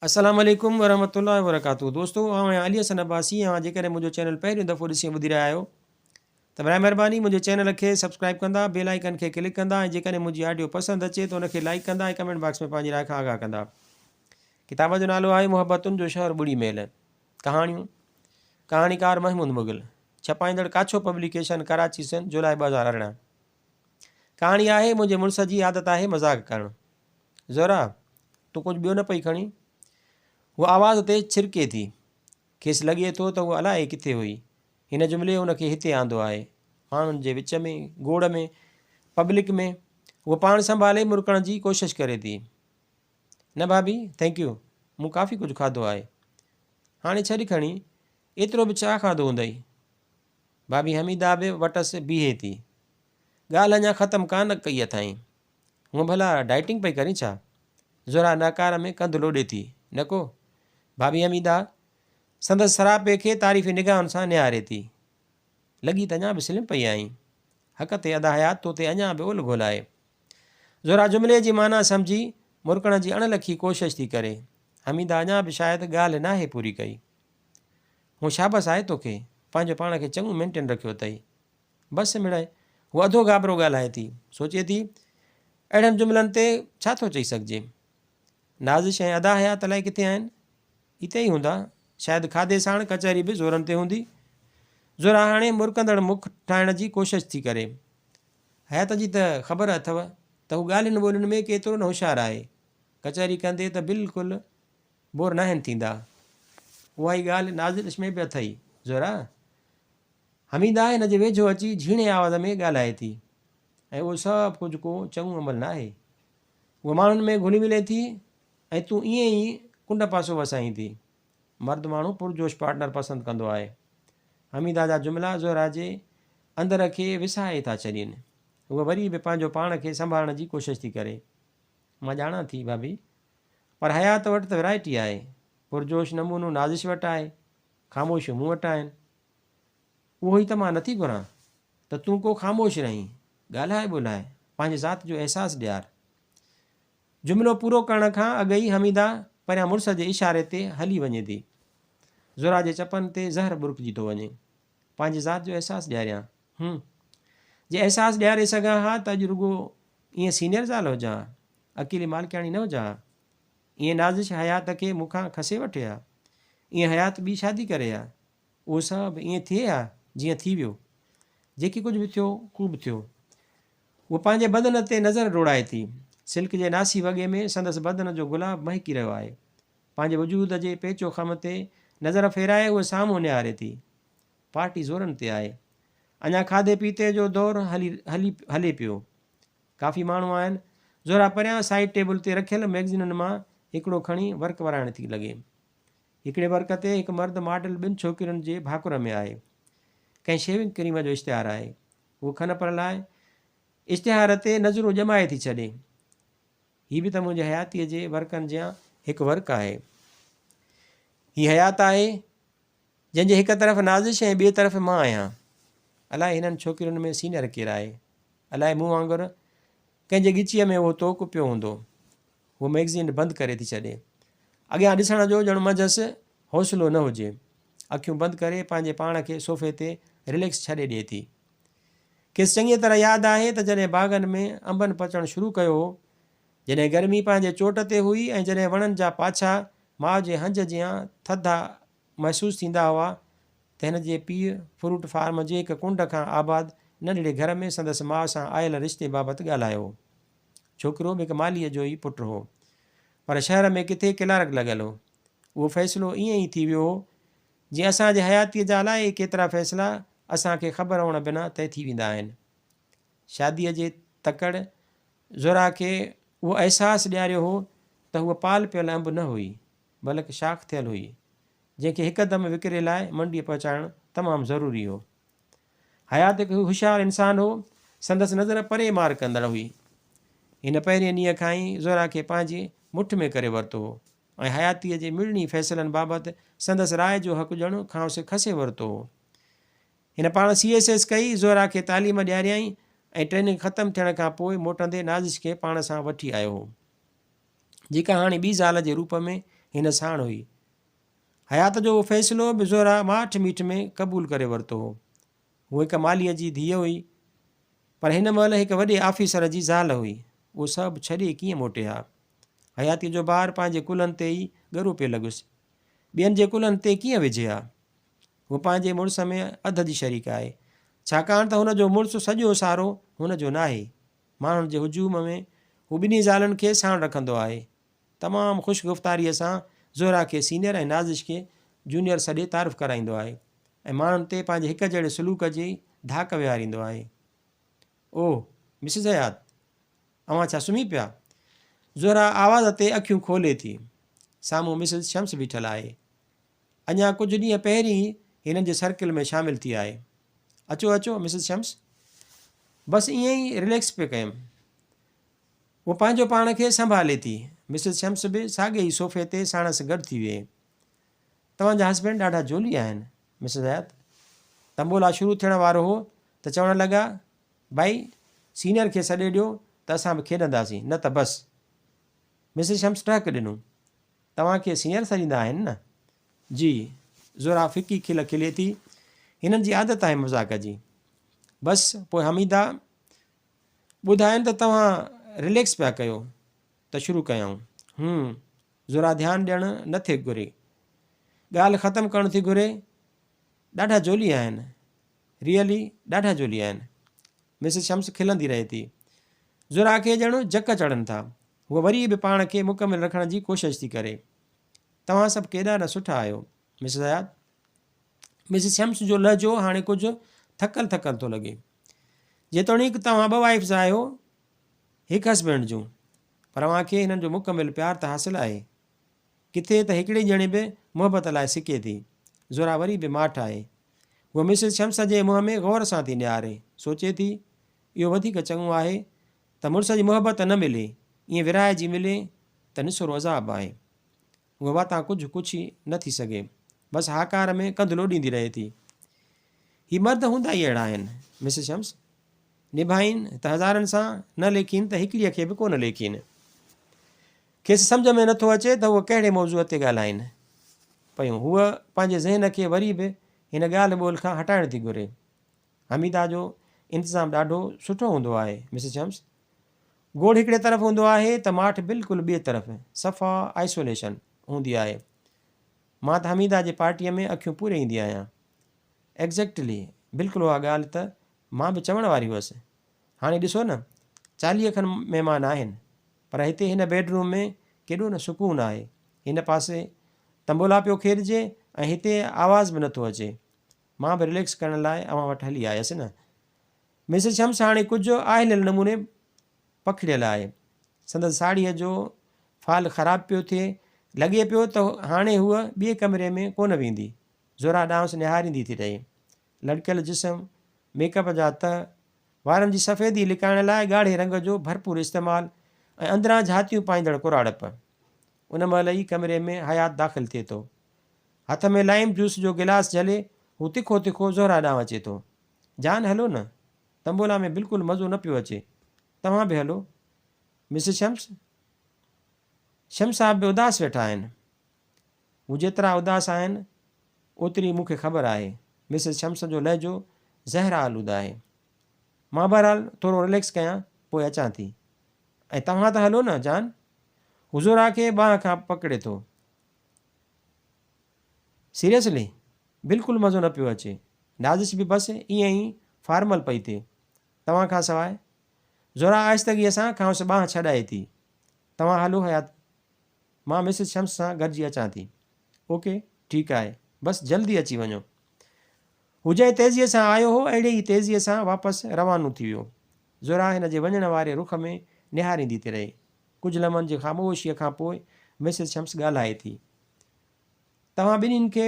अस्सलाम वालेकुम वरहमतुल्लाहि वबरकातुहू। दोस्तों आउं अली हसन अब्बासी ऐं जेकॾहिं मुंहिंजो चैनल पहिरियों दफ़ो ॾिसी ॿुधी रहिया आहियो त बराए महिरबानी मुंहिंजे चैनल खे सब्सक्राइब कंदा, बेल आइकन खे क्लिक कंदा ऐं जेकॾहिं मुंहिंजी ऑडियो पसंदि अचे त उनखे लाइक कंदा ऐं कमेंट बॉक्स में पंहिंजी राय खां आगाह कंदा। किताब जो नालो आहे मुहबतुनि जो शहर ॿुड़ी महल। कहाणियूं, कहाणीकार महमूद मुग़ल, छपाईंदड़ काछो पब्लिकेशन, कराची सिंध, जुलाई 2018। कहाणी आहे मुंहिंजे मुड़ुस जी आदत आहे मज़ाक करणु। ज़ोरा तूं कुझु ॿियो न पई खणी? उहा आवाज़ ते छिरके थी। खेसि लॻे थो त उहा अलाए किथे हुई। हिन जुमिले हुनखे हिते आंदो आहे, माण्हुनि जे विच में, गोड़ में, पब्लिक में। उहा पाण संभाले मुरकण जी कोशिशि करे थी। न भाभी थैंक यू, मूं काफ़ी कुझु खाधो आहे। हाणे छॾि खणी, एतिरो बि छा खाधो हूंदई? भाभी हमीदा बि वटसि बीहे थी। ॻाल्हि अञा ख़तमु कान कई अथई। हूअं भला डाइटिंग पई करी छा? ज़ोरा नकार में कंधु लोॾे थी। न को भाभी हमीदा संदसि सरापे खे तारीफ़ी निगाहनि सां निहारे थी। लॻी त अञा बि स्लिम पई आहीं। हक़ ते अदा हयात तो ते अञा बि ओल घोलाए। ज़ोरा जुमिले जी माना सम्झी मुरकण जी अणलखी कोशिशि थी करे। हमीदा अञा बि शायदि ॻाल्हि नाहे पूरी कई। हूअ शाबस आहे तोखे, पंहिंजो पाण खे चङो मेंटेन रखियो अथई। बसि मिड़े हूअ अधो घाबरो ॻाल्हाए थी। सोचे थी अहिड़नि जुमिलनि ते छा थो चई सघिजे। नाज़िश ऐं अदा हयात अलाए किथे आहिनि? हिते ई हूंदा, शायदि खाधे साण कचहरी बि ज़ोरनि ते हूंदी। ज़ोरा हाणे मुरकंदड़ मुख ठाहिण जी कोशिशि थी करे। हयात जी त ख़बर अथव त हू ॻाल्हियुनि ॿोलियुनि में केतिरो न होशियारु आहे। कचहरी कंदे त बिल्कुलु बोर नाहिनि थींदा। उहा ई ॻाल्हि नाज़िश में बि अथई। ज़ोरा हमीदा हिन जे वेझो अची झीणे आवाज़ में ॻाल्हाए थी। ऐं उहो सभु कुझु को चङो अमल न आहे। उहा माण्हुनि में घुली मिले थी ऐं तूं ईअं ई कुंड पासो वसाईं थी। मर्द माण्हू पुरजोश पार्टनर पसंदि कंदो आहे। हमीदा जा जुमिला ज़ोरा जे अंदर खे विसाए था छॾनि। उहा वरी बि पंहिंजो पाण खे संभालण जी कोशिशि थी करे। मां ॼाणा थी भाभी, पर हयात वटि त वैराइटी आहे। पुरजोश नमूनो नाज़िश वटि आहे, ख़ामोशियूं मूं वटि आहिनि। उहो ई त मां नथी घुरां त तूं को ख़ामोश रहीं, ॻाल्हाए ॿोलाए, पंहिंजे ज़ात जो अहसासु ॾियार। जुमिलो पूरो करण खां अॻु ई हमीदा परियां मुड़ुस जे इशारे ते हली वञे थी। ज़ोरा जे चपनि ते ज़हर बुरकिजी थो वञे। पंहिंजे ज़ात जो अहसासु ॾियारियां? जे अहसासु ॾियारे सघां हा त अॼु रुॻो ईअं सीनियर ज़ाल हुजां, अकेली मालिकाणी न हुजां। ईअं नाज़िश हयात खे मूंखां खसे वठे हा। ईअं हयात ॿी शादी करे हा। उहो सभु ईअं थिए हा जीअं थी वियो। जेकी कुझु बि थियो कू बि थियो। उहो पंहिंजे बदन ते नज़र डोड़ाए थी। सिल्क जे नासी वॻे में संदसि बदन जो गुलाब महकी रहियो आहे। पंहिंजे वजूद जे पेचो ख़म ते नज़र फेराए उहे साम्हूं निहारे थी। पार्टी ज़ोरनि ते आहे। अञा खाधे पीते जो दौरु हले पियो। काफ़ी माण्हू आहिनि। ज़ोरा परियां साइड टेबल ते रखियल मैगज़ीननि मां हिकिड़ो खणी वर्क वराइण थी लॻे। हिकिड़े वर्क ते हिकु मर्द मॉडल ॿिनि छोकिरियुनि जे भाकुर में आहे। कंहिं शेविंग क्रीम जो इश्तिहार आहे। उहो खन पर लाइ इश्तिहार ते नज़रूं ॼमाए थी छॾे। हीअ बि त मुंहिंजे हयातीअ जे वर्कनि जा हिकु वर्क आहे। हीअ हयात आहे जंहिंजे हिकु तरफ़ नाज़िश ऐं ॿिए तरफ़ मां आहियां। अलाए हिननि छोकिरियुनि में सीनियर केरु आहे? अलाए मूं वांगुरु कंहिंजे ॻिचीअ में उहो तोक पियो हूंदो। उहो मैगज़ीन बंदि करे थी छॾे। अॻियां ॾिसण जो ॼण मंझसि हौसलो न हुजे। अखियूं बंदि करे पंहिंजे पाण खे सोफ़े ते रिलैक्स छॾे ॾिए थी। खेसि चङी तरह यादि आहे त जॾहिं बाग़नि में अंबनि पचणु शुरू कयो हो, जॾहिं गर्मी पंहिंजे चोट ते हुई ऐं जॾहिं वणनि जा पाछा माउ जे हंज जियां थधा महसूसु थींदा हुआ, त हिन जे पीउ फ्रूट फार्म जे हिकु कुंड खां आबाद नंढड़े घर में संदसि माउ सां आयल रिश्ते बाबति ॻाल्हायो। छोकिरो बि हिकु मालीअ जो ई पुटु हो, पर शहर में किथे क्लार्क लॻल हो। उहो फ़ैसिलो ईअं ई थी वियो हो जीअं असांजे हयातीअ जा अलाए केतिरा फ़ैसिला असांखे ख़बर हुअण बिना तइ थी वेंदा आहिनि। शादीअ जे तकड़ि ज़ोरा खे उहो अहसासु ॾियारियो हो त हूअ पाल पियल अंब न हुई, बल्कि शाख थियल हुई, जंहिंखे हिकदमि विकिरे लाइ मंडीअ पहुचाइणु तमामु ज़रूरी हो। हयात हिकु होशियारु इंसानु हो। संदसि नज़र परे मार कंदड़ हुई। हिन पहिरें ॾींहं खां ई ज़ोरा खे पंहिंजे मुठ में करे वरितो हो ऐं हयातीअ जे मिड़नी फ़ैसिलनि बाबति संदसि राय जो हक़ु ॼणु खांसि खसे वरितो हो। हिन पाण CSS कई, ज़ोरा खे तालीम ॾियारियईं ऐं ट्रेनिंग ख़तमु थियण खां पोइ मोटंदे नाज़िश खे पाण सां वठी आयो हो, जेका हाणे ॿी ज़ाल जे रूप में हिन साण हुई। हयात जो उहो फ़ैसिलो बि ज़ोरा माठ मीठ में क़बूल करे वरितो हो। हूअ हिकु मालीअ जी धीअ हुई, पर हिन महिल हिकु वॾे ऑफिसर जी ज़ाल हुई। उहो सभु छॾे कीअं मोटे हा। हयातीअ जो ॿारु पंहिंजे कुलनि ते ई ॻरू पियो लॻुसि, ॿियनि जे कुलनि ते कीअं विझे हा। हू पंहिंजे मुड़ुस में अध जी शरीक आहे, छाकाणि त हुनजो मुड़ुसु सॼो सारो हुनजो न आहे। माण्हुनि जे हुजूम में हू ॿिन्ही ज़ालनि खे साण रखंदो आहे। तमामु ख़ुशि गुफ़्तारीअ सां ज़ोरा खे सीनियर ऐं नाज़िश खे जूनियर सॾे तारीफ़ कराईंदो आहे ऐं माण्हुनि ते पंहिंजे हिक जहिड़े सलूक जी धाक विहारींदो आहे। ओह मिसिस हयात, अवां छा सुम्ही पिया? ज़ोरा आवाज़ ते अखियूं खोले थी। साम्हूं मिसिस शम्स बीठल आहे। अञा कुझु ॾींहं पहिरीं हिननि जे सर्किल में शामिलु थी आहे। अचो अचो मिसिस शम्स, बसि ईअं ई रिलैक्स पियो कयुमि। उहो पंहिंजो पाण खे संभाले थी। मिसिस शम्स बि साॻे ई सोफ़े ते साणसि गॾु थी विए। तव्हांजा हस्बैंड ॾाढा जोली आहिनि मिसिस हयात। तंबोला शुरू थियण वारो हो त चवणु लॻा, भाई सीनियर खे सॾे ॾियो त असां बि खेॾंदासीं, न त बसि। मिसिस शम्स टहक ॾिनो, तव्हांखे सीनियर सॾींदा आहिनि न? जी। ज़ोरा फिकी खिल खिले थी। हिननि जी आदत आहे मज़ाक जी। बसि पोइ हमीदा ॿुधाइनि त तव्हां रिलैक्स पिया कयो त शुरू कयूं। ज़ोरा ध्यानु ॾियणु नथे घुरे, ॻाल्हि ख़तमु करणु थी घुरे। ॾाढा जोली आहिनि, रियली ॾाढा जोली आहिनि। मिसिस शम्स खिलंदी रहे थी। ज़ोरा खे ॼणु जक चढ़नि था। हूअ वरी बि पाण खे मुकमिल रखण जी कोशिशि थी करे। तव्हां सभु केॾा न सुठा आहियो मिसिस हयात। मिसिस शम्स जो लहजो हाणे कुझु थकल थकल थो लॻे। जेतोणीकि तव्हां 2 वाइफ्स आहियो, हिकु हस्बैंड जूं, पर अव्हांखे हिननि जो मुकमिल प्यार त हासिलु आहे। किथे त हिकिड़ी ॼणे बि मुहबत लाइ सिके थी। ज़ोरा वरी बि माठ आहे। उहा मिसिस शम्स जे मुंहं में गौर सां थी निहारे, सोचे थी इहो वधीक चङो आहे त मुड़ुस जी मुहबत न मिले, ईअं विराए जी मिले त निसुरो अज़ाब आहे। उहा वाता कुझु ई न थी सघे, बसि हाकार में कंधु लोॾींदी रहे थी। हीअ मर्द हूंदा ई अहिड़ा आहिनि मिसिस शम्स, निभाइनि त हज़ारनि सां न लेखीनि त हिकिड़ीअ खे बि कोन लेखीनि। खेसि सम्झ में नथो अचे त उहे कहिड़े मौज़ूअ ते ॻाल्हाइनि पियूं। हूअ पंहिंजे ज़हन खे वरी बि हिन ॻाल्हि ॿोल खां हटाइण थी घुरे। हमीदा जो इंतिज़ामु ॾाढो सुठो हूंदो आहे मिसिस शम्स। गोड़ हिकिड़े तरफ़ हूंदो आहे त माठ बिल्कुलु ॿिए तरफ़ सफ़ा आइसोलेशन हूंदी आहे। मां त हमीदा जे पार्टीअ में अखियूं पूरे ईंदी आहियां। एग्ज़ैक्टली, बिल्कुलु उहा ॻाल्हि त मां बि चवण वारी हुअसि। हाणे ॾिसो न, 40 खनि महिमान आहिनि, पर हिते हिन बेडरूम में केॾो न सुकून आहे। हिन पासे तंबोला पियो खेॾिजे ऐं हिते आवाज़ बि नथो अचे। मां बि रिलैक्स करण लाइ अव्हां वटि हली आयसि न। मिसिस शम्स हाणे कुझु आहिलियल नमूने पखिड़ियल आहे। संदसि साड़ीअ जो फाल ख़राबु पियो थिए। लॻे पियो त हाणे हूअ ॿिए कमरे में कोन वेंदी। ज़ोरा ॾांहुंसि निहारींदी थी रहे। लड़कियल जिस्म, मेकअप जा तह, वारनि जी सफ़ेदी लिकाइण लाइ ॻाढ़े रंग जो भरपूर इस्तेमालु ऐं अंदरां झातियूं पाईंदड़ कुराड़प। उन महिल ई कमरे में हयात दाख़िल थिए थो। हथ में लाइम जूस जो गिलास झले हू तिखो तिखो ज़ोरा ॾांहुं अचे थो। जान हलो न, तंबोला में बिल्कुलु मज़ो न पियो अचे। तव्हां बि हलो। मिसिस शम्स, शम्स साहब बि उदास वेठा आहिनि। हू जेतिरा उदास आहिनि ओतिरी मूंखे ख़बर आहे। मिसिस शम्स जो लहजो ज़हरा आलूदा आहे। मां बहरहाल थोरो रिलैक्स कयां, पोइ अचां थी। ऐं तव्हां त हलो न जान। हुज़ूरा खे बांह खां पकिड़े थो। सीरियसली, बिल्कुलु मज़ो न पियो अचे। नाज़िश बि बसि ईअं ई फॉर्मल पई थिए, तव्हां खां सवाइ। ज़ोरा आहिस्तगीअ सां खांसि बांह छॾाए थी। तव्हां हलो हयात, मां मिसिस शम्स सां गॾिजी अचां थी। ओके, ठीकु आहे, बसि जल्दी अची वञो। हू जंहिं तेज़ीअ सां आयो हो अहिड़े ई तेज़ीअ सां वापसि रवानो थी वियो। ज़ोरा हिन जे वञण वारे रुख में निहारींदी थी रहे। कुझु लम्हनि जी ख़ामोशीअ खां पोइ मिसिस शम्स ॻाल्हाए थी। तव्हां ॿिन्हिनि खे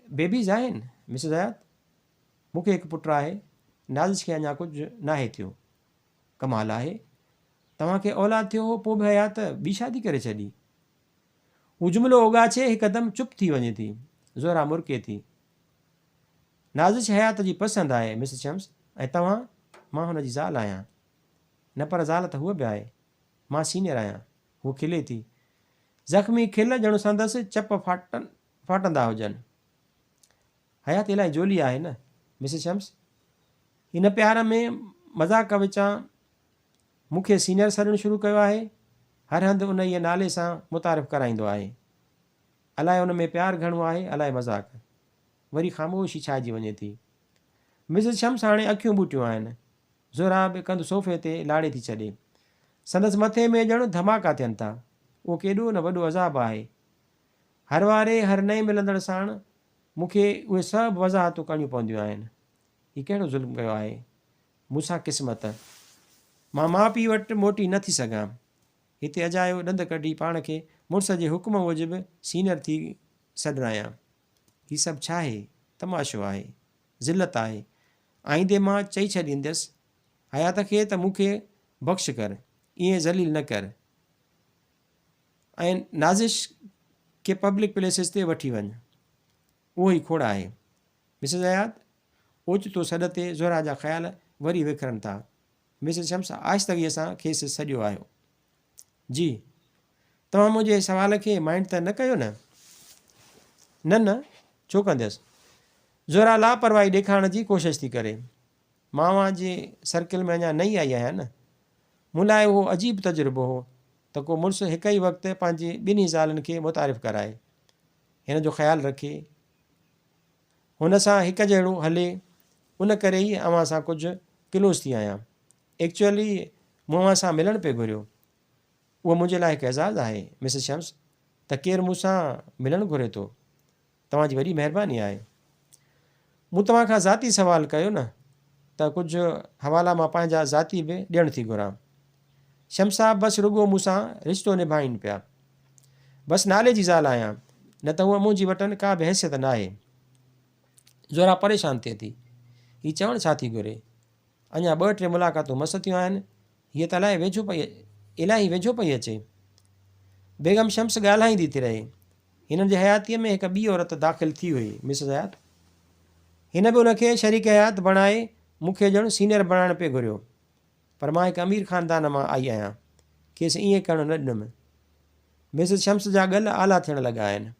बेबीज़ आहिनि मिसिस हयात? मूंखे हिकु पुटु आहे। नाज़िश खे अञा कुझु नाहे थियो। कमाल आहे, तव्हांखे औलाद थियो हो पोइ बि हयात ॿी शादी करे छॾी। हू जुमिलो ओगाचे हिकदमि चुप थी वञे थी। ज़ोरा मुरके थी। नाज़िश हयात जी पसंदि आहे मिसिस शम्स, ऐं तव्हां? मां हुन जी ज़ाल आहियां। न पर ज़ाल त हूअ बि आहे। मां सीनियर आहियां। हू खिले थी। ज़ख़्मी खिल ॼण संदसि चप फाटंदा हुजनि। हयात इलाही जोली आहे न मिसिस शम्स। हिन प्यार में मज़ाक विचां मूंखे सीनियर सॾणु शुरू कयो आहे। हर हंधि उन जे नाले सां मुतारिफ़ कराईंदो आहे। अलाए उन में प्यारु घणो आहे, अलाए मज़ाक। वरी ख़ामोशी छाइजी वञे थी। मिसिस शम्स हाणे अखियूं ॿूटियूं आहिनि। ज़ोरा बि कंधु सोफ़े ते लाड़े थी छॾे। संदसि मथे में ॼण धमाका थियनि था। उहो केॾो न वॾो अज़ाबु आहे। हर वारे हर नए मिलंदड़ साण मूंखे उहे सभु वज़ाहतूं करणियूं पवंदियूं आहिनि। हीउ कहिड़ो ज़ुल्म कयो आहे मूंसां क़िस्मत। मां माउ पीउ वटि मोटी न थी सघां। हिते अजायो ॾंद कढी पाण खे मुड़ुस जे हुकुम मूजिबि सीनियर थी सॾिरायां। हीउ सभु छा आहे? तमाशो आहे, ज़िलत आहे। आईंदे मां चई छॾींदसि हयात खे त मूंखे बख़्श कर, ईअं ज़लील न कर, ऐं नाज़िश खे पब्लिक प्लेसिस ते वठी वञ। उहो ई खोड़ आहे। मिसिस हयात ओचितो सॾ ते ज़ोरा जा ख़्याल वरी विखरनि था। मिसिस शम्स आहिस्तगीअ सां खेसि सॼो आयो। जी, तव्हां मुंहिंजे सवाल खे माइंड त न कयो न? न, छो कंदसि? ज़ोरा लापरवाही ॾेखारण जी कोशिशि थी करे। मां जे सर्किल में अञा नई आई आहियां न। मूं लाइ उहो अजीब तजुर्बो हो त को मुड़ुसु हिकु ई वक़्तु पंहिंजे ॿिन्ही ज़ालुनि खे मुतारिफ़ कराए, हिन जो ख़्यालु रखे, हुन सां हिकु जहिड़ो हले। उन करे ई अव्हां सां कुझु क्लोज़ थी आहियां। एक्चुअली मूं अव्हां सां मिलणु पिए घुरियो। उहो मुंहिंजे लाइ हिकु एज़ाज़ु आहे मिसिस शम्स त केरु मूंसां मिलणु घुरे थो। तव्हांजी वॾी महिरबानी आहे। मूं तव्हां खां ज़ाती सवालु कयो न, त कुझु हवाला मां पंहिंजा ज़ाती बि ॾियणु थी घुरां। शम्स साहब बसि रुॻो मूंसां रिश्तो निभाइनि पिया। बसि नाले जी ज़ाल आहियां, न त उहा मुंहिंजी वटि का बि हैसियत न आहे। ज़ोरा परेशान थिए थी। हीउ चवणु छा थी घुरे? अञा 2-3 मुलाक़ातूं मस थियूं आहिनि। हीअ त इलाही वेझो पई अचे। बेगम शम्स ॻाल्हाईंदी थी रहे। हिननि जे हयातीअ में हिकु ॿी औरत दाख़िल थी हुई, मिसिस हयात। हिन बि उनखे शरीक हयात बणाए मूंखे ॼण सीनियर बणाइण पिए घुरियो। पर मां हिकु अमीर ख़ानदान मां आई आहियां, खेसि ईअं करणु न ॾिनुमि। मिसिस शम्स जा ॻल आला थियण लॻा आहिनि।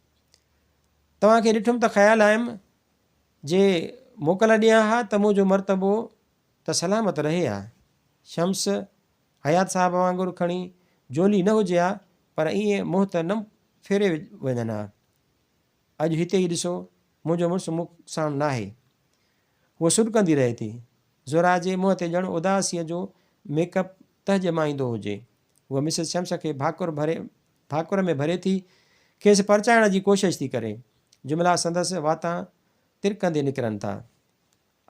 तव्हांखे ॾिठुमि त ख़्यालु आयुमि जे मोकल ॾियां हा त मुंहिंजो मर्तबो त सलामत रहे हा। शम्स हयात साहब वांगुरु खणी जोली न हुजे हा, पर ईअं मुंहुं त न फेरे वञनि हा। अॼु हिते ई ॾिसो, मुंहिंजो मुड़ुसु मूंसां न आहे। उहा सुॾकंदी रहे थी। ज़ोरा जे मुंहं ते ॼण उदासीअ जो मेकअप तह मां ईंदो हुजे। उहा मिसिस शम्स खे भाकुर में भरे थी खेसि परचाइण जी कोशिशि थी करे। जुमिला संदसि वातां तिरकंदे निकिरनि था।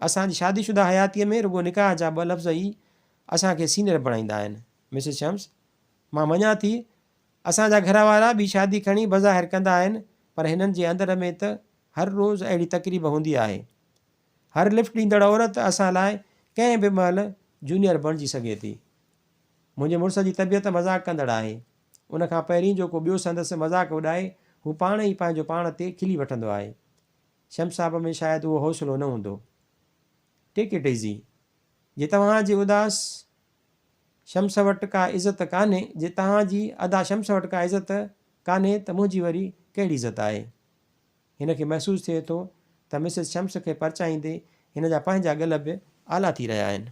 असांजी शादीशुदा हयातीअ में रुॻो निकाह जा 2 लफ़्ज़ ई असांखे सीनियर बणाईंदा आहिनि। मिसिस शम्स, मां मञा थी असांजा घर वारा ॿी शादी खणी बज़ाहिर कंदा आहिनि, पर हिननि जे अंदर में त हर रोज़ु अहिड़ी तक़रीब हूंदी आहे। हर लिफ्ट ॾींदड़ औरत असां लाइ कंहिं बि महिल जूनियर बणिजी सघे थी। मुंहिंजे मुड़ुस जी तबियत मज़ाक कंदड़ आहे। उनखां पहिरीं जो को ॿियो संदसि मज़ाक उॾाए, हू पाण ई पंहिंजो पाण ते खिली वठंदो आहे। शम्स साहब में शायदि उहो हौसलो न हूंदो। Tech it easy. जे तव्हांजी उदास शम्स वटि का इज़त कान्हे, जे तव्हांजी अदा शम्स वटि का इज़त कान्हे, त मुंहिंजी वरी कहिड़ी इज़त आहे? हिन खे महसूसु थिए थो त मिसिस शम्स खे परचाईंदे हिन जा पंहिंजा ॻल बि आला थी रहिया आहिनि।